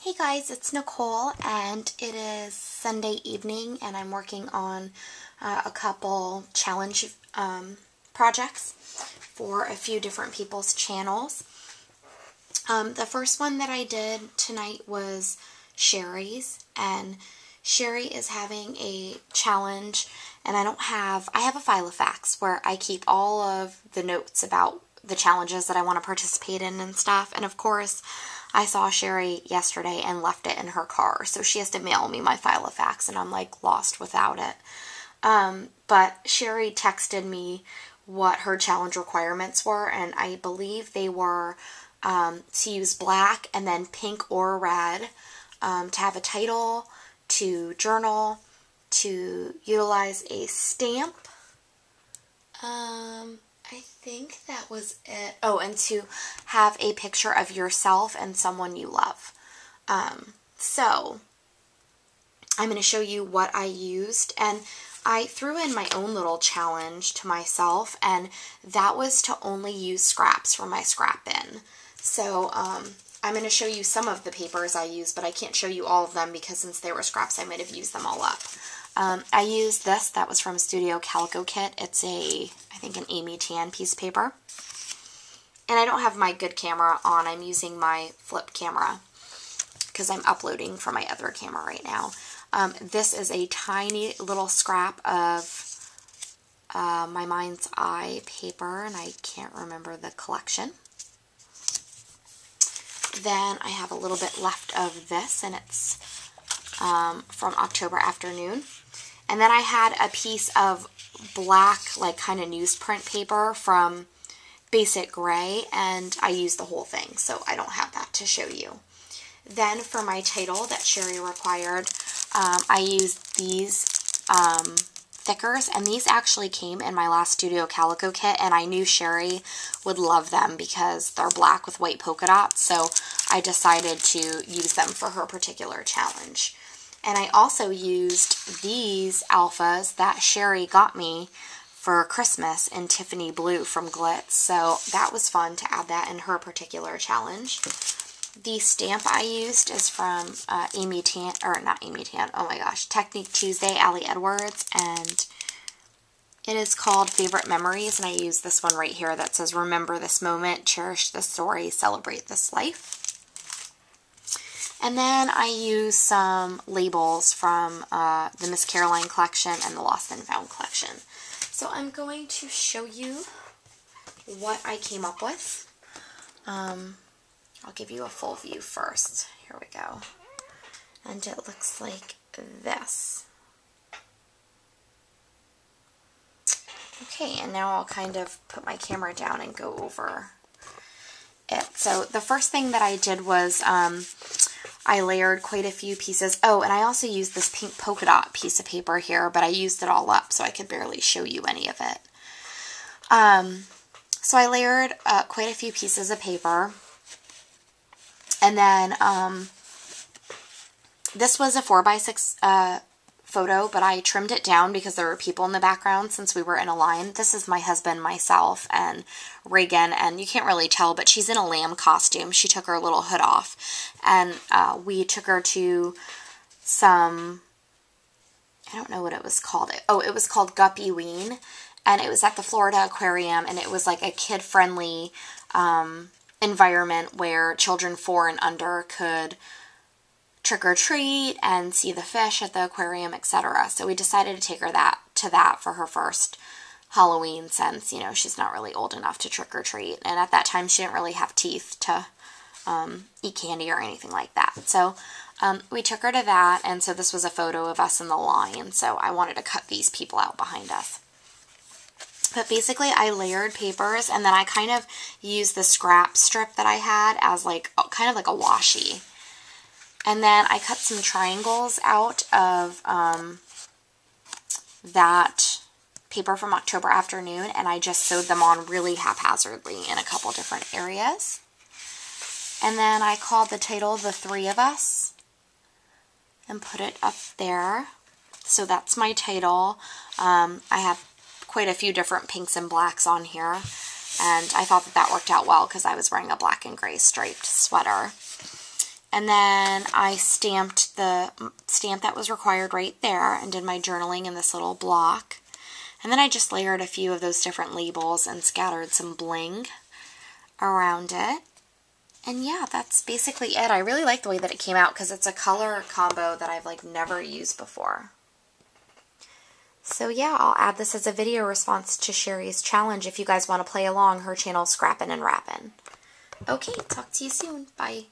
Hey guys, it's Nicole and it is Sunday evening and I'm working on a couple challenge projects for a few different people's channels. The first one that I did tonight was Sherry's, and Sherry is having a challenge, and I have a file of facts where I keep all of the notes about the challenges that I want to participate in and stuff, and of course I saw Sherry yesterday and left it in her car, so she has to mail me my file of facts, and I'm like lost without it. But Sherry texted me what her challenge requirements were, and I believe they were to use black and then pink or red, to have a title, to journal, to utilize a stamp. I think that was it. Oh, and to have a picture of yourself and someone you love. So, I'm going to show you what I used, and I threw in my own little challenge to myself, and that was to only use scraps for my scrap bin. So, I'm going to show you some of the papers I used, but I can't show you all of them because since they were scraps, I might have used them all up. I used this. That was from Studio Calico Kit. It's I think an Amy Tan piece of paper. And I don't have my good camera on. I'm using my flip camera because I'm uploading from my other camera right now. This is a tiny little scrap of my Mind's Eye paper, and I can't remember the collection. Then I have a little bit left of this, and it's from October Afternoon. And then I had a piece of black, like kind of newsprint paper from Basic Gray, and I used the whole thing, so I don't have that to show you. Then for my title that Sherry required, I used these thickers, and these actually came in my last Studio Calico kit, and I knew Sherry would love them because they're black with white polka dots, so I decided to use them for her particular challenge. And I also used these alphas that Sherry got me for Christmas in Tiffany Blue from Glitz, so that was fun to add that in her particular challenge. The stamp I used is from Amy Tan, or not Amy Tan, oh my gosh, Technique Tuesday, Allie Edwards, and it is called Favorite Memories, and I use this one right here that says, remember this moment, cherish this story, celebrate this life. And then I use some labels from the Miss Caroline collection and the Lost and Found collection. So I'm going to show you what I came up with. I'll give you a full view first. Here we go. And it looks like this. Okay, and now I'll kind of put my camera down and go over it. So the first thing that I did was I layered quite a few pieces. Oh, and I also used this pink polka dot piece of paper here, but I used it all up, so I could barely show you any of it. So I layered quite a few pieces of paper. And then this was a 4x6 photo, but I trimmed it down because there were people in the background since we were in a line. This is my husband, myself, and Reagan, and you can't really tell, but she's in a lamb costume. She took her little hood off, and we took her to some, I don't know what it was called. Oh, it was called Guppy Ween, and it was at the Florida Aquarium, and it was like a kid-friendly environment where children 4 and under could trick-or-treat and see the fish at the aquarium, etc. So we decided to take her to that for her first Halloween, since, you know, she's not really old enough to trick-or-treat. And at that time, she didn't really have teeth to eat candy or anything like that. So we took her to that, and so this was a photo of us in the line. So I wanted to cut these people out behind us. But basically, I layered papers, and then I kind of used the scrap strip that I had as like kind of like a washi. And then I cut some triangles out of that paper from October Afternoon, and I just sewed them on really haphazardly in a couple different areas. And then I called the title The Three of Us and put it up there. So that's my title. I have quite a few different pinks and blacks on here, and I thought that that worked out well because I was wearing a black and gray striped sweater. And then I stamped the stamp that was required right there and did my journaling in this little block. And then I just layered a few of those different labels and scattered some bling around it. And yeah, that's basically it. I really like the way that it came out because it's a color combo that I've like never used before. So yeah, I'll add this as a video response to Sherry's challenge if you guys want to play along. Her channel, Scrappin' and Rappin'. Okay, talk to you soon. Bye.